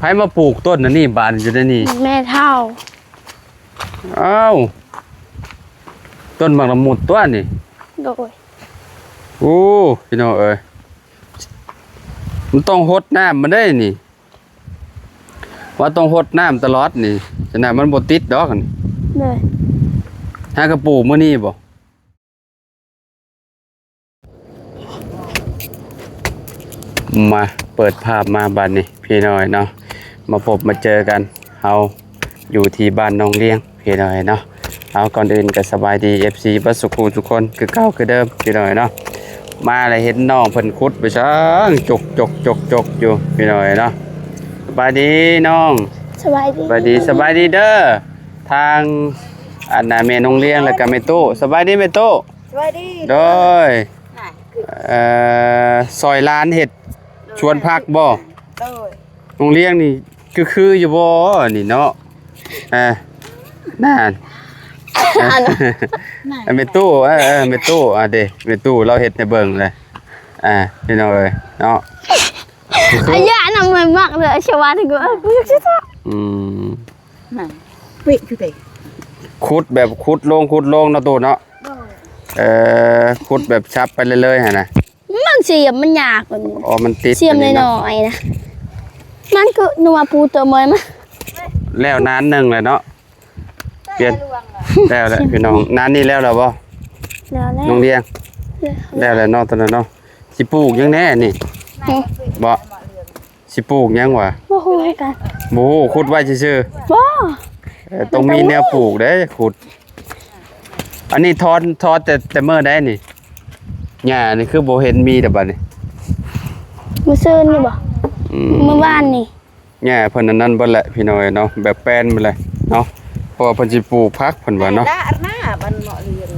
ผมาปลูกต้นนี่บานอยู่ได้นี่แม่เฒ่าอ้าวต้นบางละมุดตัวนี่โดยโอ้พี่น้องเอ้ยมันต้องหดน้ำมันได้นี่ว่าต้องหดน้ำตลอดนี่ฉะนั้นมันบ่ติดดอกนี่เลยหากระปลูกมื้อนี้บ่มาเปิดภาพมาบัดนี้พี่น้อยเนาะมาพบมาเจอกันเฮาอยู่ที่บ้านน้องเลี้ยงพี่น้อยเนาะเอาก่อนอื่นก็สบายดี FC บัสสุขทุกคนคือเก่าคือเดิมพี่น้อยเนาะมาแล้วเห็นน้องเพิ่นขุดไปซังจกอยู่พี่น้อยเนาะสบายดีน้องสบายดีสบายดีเด้อทางอันน่ะแม่น้องเลี้ยงแล้วก็แม่ตู้สบายดีแม่ตู้สบายดีโดยซอยร้านเห็ดชวนพักบ่โรงเรียนนี่คืออยู่บ่นี่เนาะนั่นเมตู้เมตู้เด้เมตู้เราเห็ดในเบิ่งเลยพี่น้องเอ้ยเนาะอายะนำมันมากเลยชาวาถึงก็อยากจะน่ะปิอยู่ติขุดแบบขุดลงเนาะตู้เนาะขุดแบบชับไปเรื่อยๆหั่นน่ะมันเสียมมันยากกว่านี้อ๋อมันติดเสียมน้อยๆนะมันก็นัวปูตัวมอยมั้ยแล้วนานนึงเลยเนาะเปลี่ยนแล้วแหละพี่น้องนานนี่แล้วบ่แล้วน้องเลี้ยงแล้วเนาะตอนนั้นเนาะสิปลูกยังแน่นี่บ่สิปลูกยังวะบ่ฮู้กันบ่ฮู้ขุดไว้ซื่อๆบ่ต้องมีแนวปลูกเด้ขุดอันนี้ทอดแต่เมื่อได้นี่หญ้านี่คือบ่เห็นมีแต่บัดนี้มื้อซื่นนี่บ่เมื่อวานนี่หญ้าเพิ่นนั่นเบิดแหละพี่น้อยเนาะแบบแป้นไปเลยเนาะเพราะว่าเพิ่นสิปลูกผักเพิ่นว่าเนาะมันเหมาะเรียน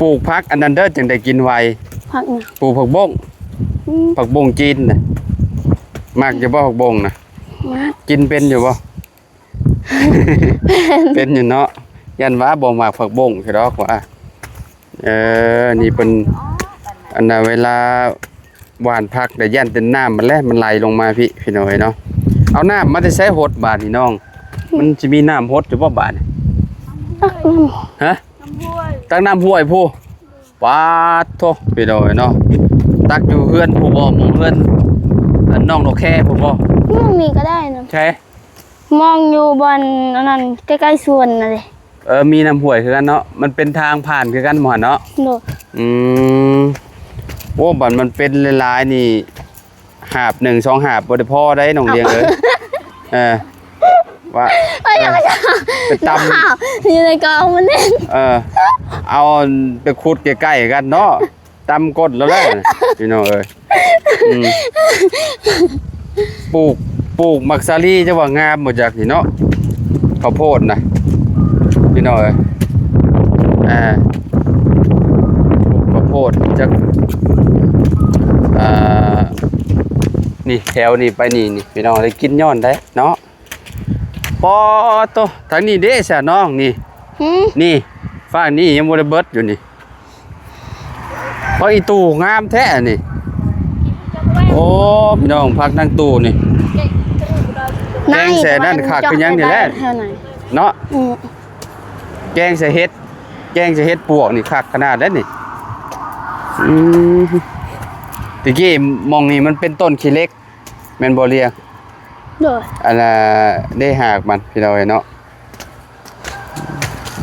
ปลูกผักอันนั้นเด้อจังได้กินไวผักน่ะปลูกผักบ้งผักบ้งจีนน่ะมักอยู่บ่ผักบ้งน่ะมักกินเป็นอยู่บ่ เป็นอยู่เนาะยันว่าบ่มักผักบ้งใช่ดอกว่านี่เป็นอันน่ะเวลาหว่านผักได้ยันเป็นน้ำมันแล้วมันไหลลงมาพี่น้อยเนาะเอาน้ำมาได้ใช้หดบาดนี่น้องมันสิมีน้ำหดอยู่บ่บาดฮะตักน้ำห้วยผู้ปาดโธ่พี่น้อยเนาะตักอยู่เฮือนผู้บ่มองเฮือนน้องนกแค่ผู้บ่มองนี่ก็ได้นะใช่มองอยู่บนนั้นใกล้ๆสวนน่ะดิมีน้ำห้วยคือกันเนาะมันเป็นทางผ่านคือกันหมดเนาะโอ้บัดมันเป็นหลายๆนี่หาบ1 2หาบบ่ได้พอได้น้องเลี้ยงเอ้ยว่าไปตำอยู่ในกองมันนี่เอาไปขุดใกล้ๆกันเนาะตำกดแล้วแหละพี่น้องเอ้ยปลูกมักซาลีจะว่างามหมดจากนี่เนาะข้าวโพดนะพี่น้องเอ้ยข้าวโพดจากนี่แถวนี่ไปนี่พี่น้องได้กินย้อนได้เนาะปอโตทางนี้เด้ซะน้องนี่ฟ้านี่ยังบ่ได้เบิดอยู่นี่เพราะอีตู้งามแท้นี่โอ้พี่น้องพักนั่งตู้นี่แกงใส่นั่นคักคือยังนี่แหละเนาะแกงใส่เฮ็ดปวกนี่คักขนาดนั้นนี่ตะกี้มองนี่มันเป็นต้นขี้เล็กแม่นบ่เรียงอันน่ะได้หากมันพี่น้องเนาะ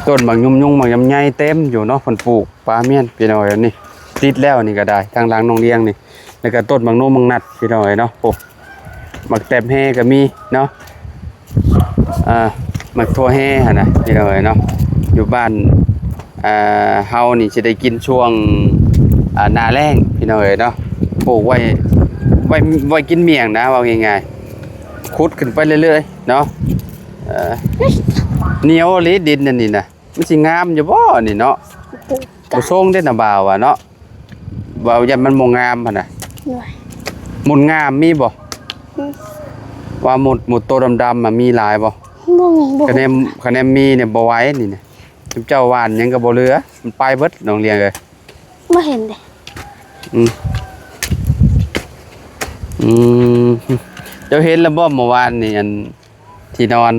ต้นบางยุ่งบางยำใหญ่เต็มอยู่เนาะเพิ่นปลูกปลาเมี่ยนพี่น้องนี่ติดแล้วนี่ก็ได้ทางหลังน้องเลี้ยงนี่แล้วก็ต้นบางโนมบางนัดพี่น้องเนาะโอ้หมักแตบแห่ก็มีเนาะหมักทั่วแห่หั่นน่ะพี่น้องเนาะอยู่บ้านเฮานี่สิได้กินช่วงหน้าแล้งพี่น้องเนาะปลูกไว้กินเมี่ยงนะว่าง่ายๆขุดขึ้นไปเรื่อยๆเนาะเหนียวลิดินนี่นะมันสิงามอยู่บ่นี่เนาะบ่ทรงได้น่ะบ่าวว่าเนาะบ่าวยันมันบ่งามหั่นน่ะหมุนงามมีบ่ว่าหมุดโตดำๆมีหลายบ่คะแนนมีเนี่ยบ่ไหวนี่นะเจ้าหวานยังก็บ่เหลือมันไปเบิดน้องเลี้ยงเอ้ยบ่เห็นเด้ เจ้าเห็นแล้วบ่เมื่อวานนี่อันที่นอน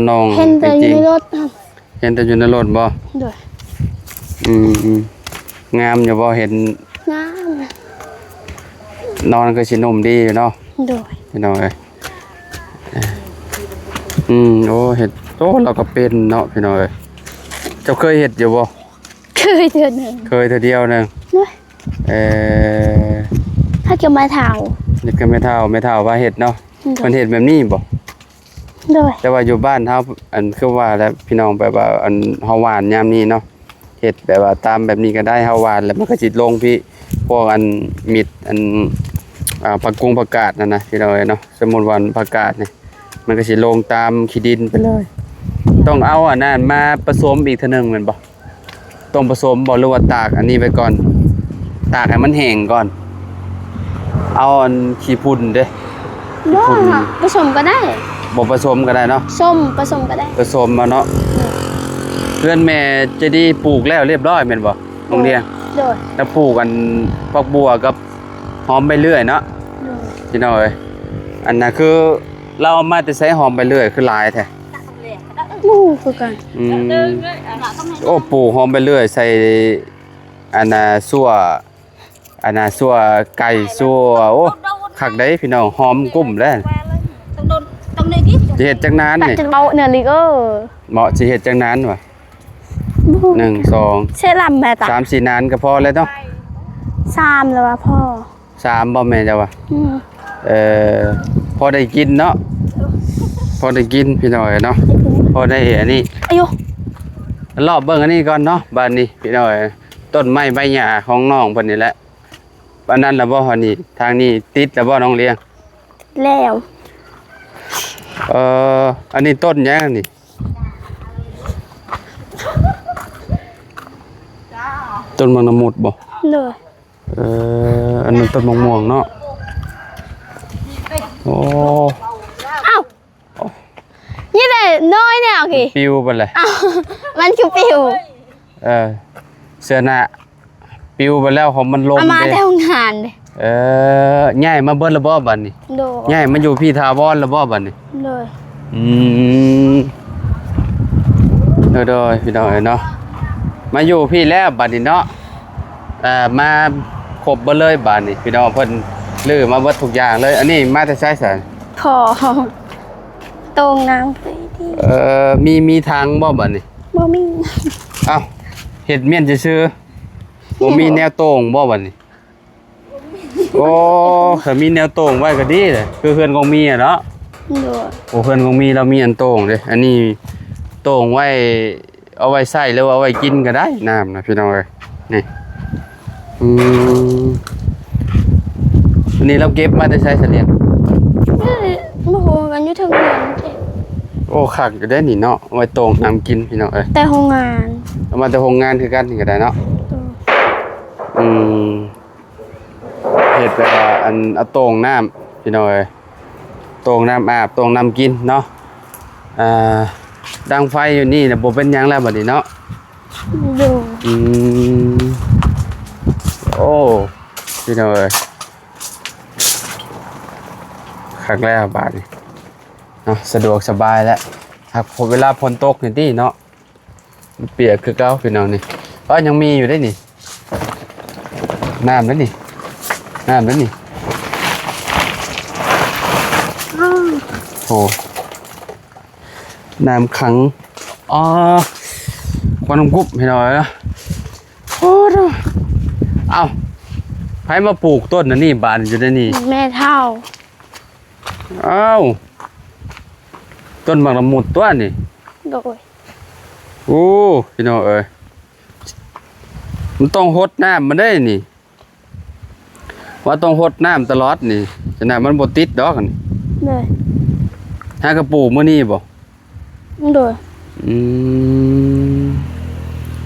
น้อง เห็นแต่อยู่ในรถ เห็นแต่อยู่ในรถบ่ โดย งามอยู่บ่เห็น งาม นอนก็สินุ่มดีอยู่เนาะ โดย พี่น้องเอ้ยโอ้เห็ดโอ้เราก็เป็นเนาะพี่น้องเอ้ยเจ้าเคยเห็ดอยู่บ่ เคยเดือนหนึ่ง เคยเท่าเดียวนึง ด้วยถ้าเกี่ยวมาเท้า เห็ดก็ไม่เท่าว่าเห็ดเนาะ โด มั ย นเห็ดแบบนี้บ่ โดย แต่ว่าอยู่บ้านเฮาอันคือว่าแล้วพี่น้องแบบว่าอันเฮาหวานยามนี้เนาะเห็ดแบบว่าตามแบบนี้ก็ได้เฮาหวานแล้วมันก็สิลงพี่พวกอันมิดอันผักกาดนั่นนะพี่น้องเอ้ยเนาะสมมุติว่าผักกาดนี่มันก็สิลงตามขี้ดินไปเลย ต้องเอาอันนั้นมาผสมอีกเทื่อนึงแม่นบ่ต้องผสมบ่หรือว่าตากอันนี้ไว้ก่อนตากให้มันแห้งก่อนเอาอันขี้พุ่นเด้ บ่ผสมก็ได้ บ่ผสมก็ได้เนาะ ส้มผสมก็ได้ ผสมมาเนาะเพื่อนแม่จะได้ปลูกแล้วเรียบร้อยแม่นบ่โรงเรียน โดย แล้วปลูกกันผักบัวกับหอมไปเรื่อยเนาะ โดย พี่น้องเอ้ยอันน่ะคือเราเอามาแต่ใช้หอมไปเรื่อยคือหลายแท้ มู่คือกัน โอ้ปลูกหอมไปเรื่อยใส่อันน่ะซั่วไก่ซั่วโอ้คักได้พี่น้องหอมกุ้มแล้ว ต้องได้กิน สิเฮ็ดจักนาน ตัด นี่ จะเบาเนื้อลิเกอร์ เหมาะสิเฮ็ดจักนานวะ1 2 ใช่ลำแม่ตา 3 4นานก็พอแล้วเนาะ 3แล้วว่าพ่อ 3บ่แม่นจ้ะวะ อืม พอได้กินเนาะพอได้กินพี่น้อยเนาะพอได้อันนี้ อายุ รอบเบิ่งอันนี้ก่อนเนาะบ้านนี้พี่น้อยต้นไม้ใบหญ้าของน้องเพิ่นนี่แหละบ้านนั้นล่ะบ่ฮอดนี่ทางนี้ติดแล้วบ่น้องเลี้ยง แล้ว อันนี้ต้นหยังนี่ต้นมังนมุดบ่ เลย อันนั้นต้นมะม่วงเนาะโอ้ เอ้านี่เลยน้อยเนี่ยโอเค ปิวไปเลย เอ้ามันคือปิว เสื้อหน้าปิวไปแล้วของมันลม เอามา เด้ แต่โรงงานเลย ง่ายมาเบิดระบ่บัดนี้ โดย ง่ายมาอยู่พี่ทาวรระบ่บัดนี้ เลย โดยพี่น้องเนาะมาอยู่พี่แล้วบัดนี้เนาะมาครบเบิดเลยบัดนี้พี่น้องเพิ่นลื้อมาเบิดทุกอย่างเลย อันนี้มาแต่ไสซะ ขอตรงน้ำไปที่ มีทางบ่บัดนี้ บ่มี เอ้าเฮ็ดเมียนซื่อๆบ่มีแนวโต่งบ่บัดนี้โอ้ถ้ามีแนวโต่งไว้ก็ดีเลยคือเพื่อนของมีอ่ะเนาะ โดย โอ้เพื่อนของมีเรามีอันโต่งเด้อันนี้โต่งไว้เอาไว้ใส่หรือว่าเอาไว้กินก็ได้น้ำนะพี่น้องเอ้ยนี่อันนี้เราเก็บมาแต่ใช้เสลียง โอ้โหกันอยู่ถึงเดือน โอ้คักอยู่ได้นี่เนาะเอาไว้โต่งน้ำกินพี่น้องเอ้ย แต่โรงงาน เอามาแต่โรงงานคือกันนี่ก็ได้เนาะเฮ็ดแบบว่าอันเอาโต่งน้ำพี่น้องเอ้ยโต่งน้ำอาบโต่งน้ำกินเนาะดังไฟอยู่นี่น่ะบ่เป็นหยังแล้วบัดนี้เนาะ ดู โอ้พี่น้องเอ้ยคักแล้วบาดนี้เนาะสะดวกสบายแล้วครับพอเวลาฝนตกนี่ติเนาะมันเปียกคือเก่าพี่น้องนี่ก็ยังมีอยู่ได้นี่น้ำแล้วนี่โอ้น้ำขังควันน้ำกุบพี่น้องเนาะโอ้เนาะเอ้าไผมาปลูกต้นอันนี้บานอยู่ได้นี่ แม่เท่า เอ้าต้นบางละมุดตัวนี่ โดย โอ้พี่น้องเอ้ยมันต้องหดน้ำมันได้นี่ว่าต้องหดน้ำตลอดนี่ฉะนั้นมันบ่ติดดอกนี่ เลย หากระปลูกมื้อนี้บ่ โดย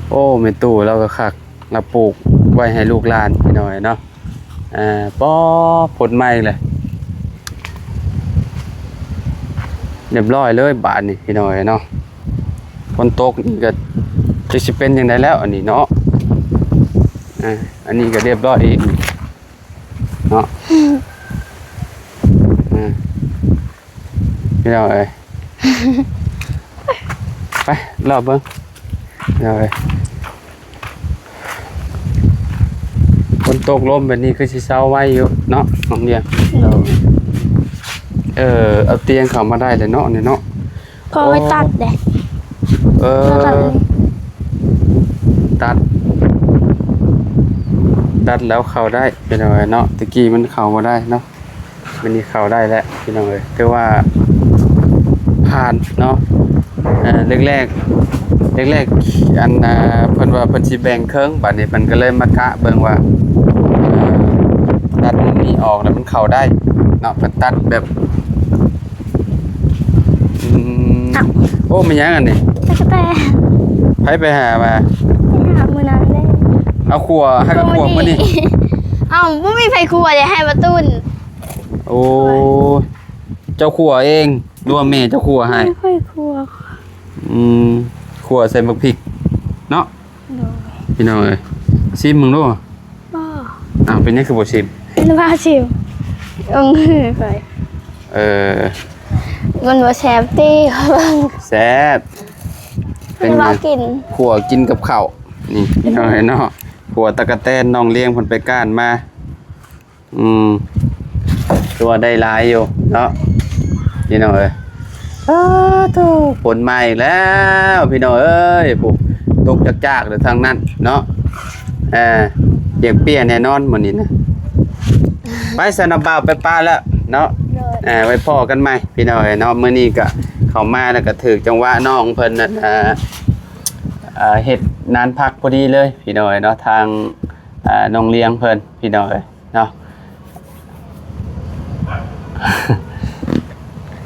โอ้แม่ตู่เราก็คักเราปลูกไว้ให้ลูกหลานพี่น้อยเนาะป้อผลใหม่เลยเรียบร้อยเลยบาทนี่พี่น้อยเนาะฝนตกนี่ก็จะสิเป็นยังไงแล้วอันนี้เนาะอันนี้ก็เรียบร้อยอีกเนาะ พี่น้องเอ้ย ไปรอบเบิ่งพี่น้องเอ้ยฝนตกลมแบบนี้คือสิเซาไว้อยู่เนาะน้องเดียเอาเตียงเข้ามาได้เลยเนาะเนี่ยเนาะ พอไปตัดเด้ แล้วก็ ตัดแล้วเข้าได้พี่น้องเอ้ยเนาะตะกี้มันเข้าบ่ได้เนาะวันนี้เข้าได้แล้วพี่น้องเอ้ยแต่ว่าผ่านเนาะแรกอันเพิ่นว่าเพิ่นสิแบ่งเครื่องบัดนี้เพิ่นก็เลยมากะเบิ่งว่าตัดอันนี้ออกแล้วมันเข้าได้เนาะเพิ่นตัดแบบโอ้มันยังอันนี้ ตะกะแตน ไผไปหามา ไปหามื้อนั้นเด้ เอาขัวให้กับขัวมานี่ เอ้าบ่มีไฟครัวจะให้มาตุ้น โอ้เจ้าขัวเองหรือว่าแม่เจ้าขัวให้ ไม่ค่อยครัว ขัวใส่บักพริกเนาะ โดย พี่น้องเอ้ยซิมมึงดู บ่ เป็นยังคือบ่ซิม เป็นว่าชิวไป มันบ่แซ่บติเบิ่ง แซ่บ เป็นว่ากิน ขัวกินกับข้าวนี่พี่น้องเอ้ยเนาะขัวตะกะแตนน้องเลี้ยงเพิ่นไปก้านมาตัวได้หลายอยู่เนาะพี่น้องเอ้ยฝนมาอีกแล้วพี่น้องเอ้ยปุ๊บตกจากๆเลยทางนั้นเนาะเปียกเปียแน่นอนมื้อนี้นะไปสนับบ่าวไปป้าแล้วเนาะ โดย ไว้พ่อกันใหม่พี่น้องเอ้ยเนาะมื้อนี้ก็เข้ามาแล้วก็ถึกจังหวะน้องเพิ่นน่ะเฮ็ดนานพักพอดีเลยพี่น้องเอ้ยเนาะทางน้องเลี้ยงเพิ่นพี่น้องเอ้ยเนาะ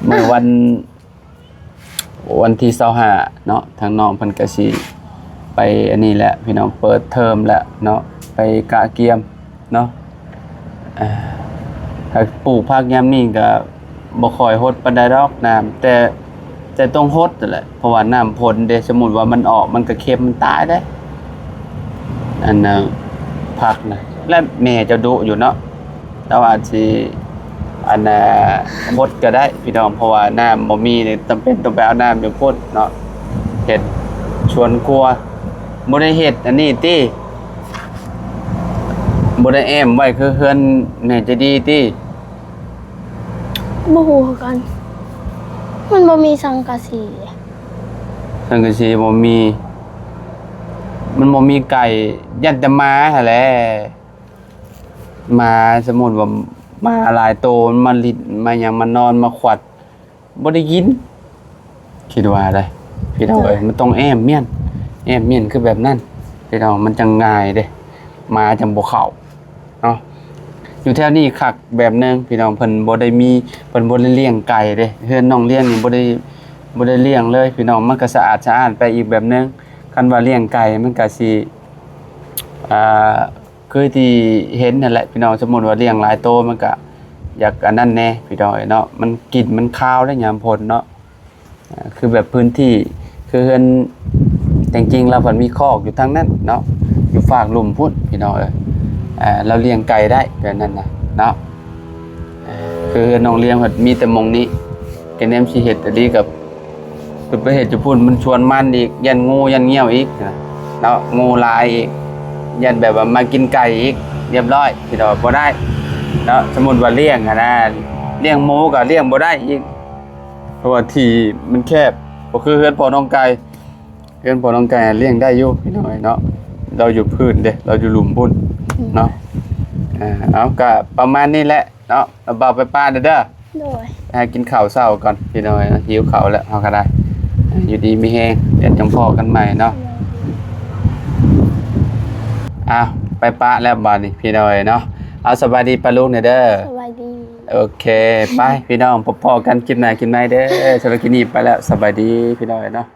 เมื่อวันที่25เนาะทางน้องเพิ่นก็สิไปอันนี้แหละพี่น้องเปิดเทอมแล้วเนาะไปกะเกียมเนาะถ้าปลูกผักยามนี้ก็บ่ค่อยฮดปานใดดอกน้ำแต่ต้องฮดนั่นแหละเพราะว่าน้ำพ่นเด้สมมุติว่ามันออกมันก็เค็มมันตายได้อันน่ะผักนะและแม่จะดุอยู่เนาะแต่ว่าสิอันฮดก็ได้พี่น้องเพราะว่าน้ำบ่มีนี่จำเป็นต้องไปเอาน้ำอยู่พุ่นเนาะเฮ็ดชวนกลัวบ่ได้เฮ็ดอันนี้ติบ่ได้แอมไว้คือเฮือนแม่จะดีติ บ่ฮู้คือกัน มันบ่มีสังกะสี สังกะสีบ่มีมันบ่มีไก่ยันแต่หมาหั่นแหละหมาสมมุติว่าหมาหลายโตมันมาลิ้นมาหยังมานอนมาขวัดบ่ได้ยินคิดว่าได้พี่น้องเอ้ยมันต้องแอมเมียนคือแบบนั้นพี่น้องมันจังง่ายเด้หมาจังบ่เข้าเนาะอยู่แถวนี้คักแบบนึงพี่น้องเพิ่นบ่ได้มีเพิ่นบ่ได้เลี้ยงไก่เด้เฮือนน้องเลี้ยงนี่บ่ได้เลี้ยงเลยพี่น้องมันก็สะอาดสะอ้านไปอีกแบบนึงคันว่าเลี้ยงไก่มันก็สิคือที่เห็นนั่นแหละพี่น้องสมมุติว่าเลี้ยงหลายโตมันก็อยากอันนั้นแน่พี่น้องเนาะมันกลิ่นมันคาวแล้วยามพ้นเนาะคือแบบพื้นที่คือเฮือนจริงๆเราเพิ่นมีคอกอยู่ทางนั้นเนาะอยู่ฝากลุ่มพุ่นพี่น้องเราเลี้ยงไก่ได้แบบนั้นนะเนาะคือน้องเลี้ยงเพิ่นมีแต่หม่องนี้แกแนมสิเฮ็ดอันนี้กับเพิ่นไปเฮ็ดอยู่พุ่นมันชวนมันอีกยันงูยันเงี้ยวอีกเนาะงูลายอีกยันแบบว่ามากินไก่อีกเรียบร้อยพี่น้องบ่ได้เนาะสมมุติว่าเลี้ยงนะเลี้ยงหมูก็เลี้ยงบ่ได้อีกเพราะว่าที่มันแคบบ่คือเฮือนพ่อน้องไก่เฮือนพ่อน้องไก่เลี้ยงได้อยู่พี่น้องเนาะเราอยู่พื้นเด้เราอยู่หลุมพุ่นเนาะเอาก็ประมาณนี้แหละเนาะเอาเบาไปป้าเด้อ โดย กินข้าวเช้าก่อนพี่น้อยนะหิวข้าวแล้วเฮาก็ได้อยู่ดีมีแฮงเดี๋ยวจังพอกันใหม่เนาะอ้าวไปปะแล้วบัดนี้พี่น้อยเนาะเอาสบายดีปะลูกเด้อ สวัสดี โอเคไปพี่น้องพอๆกันกินไหนเด้อสำหรับกินนี้ไปแล้วสบายดีพี่น้อยเนาะ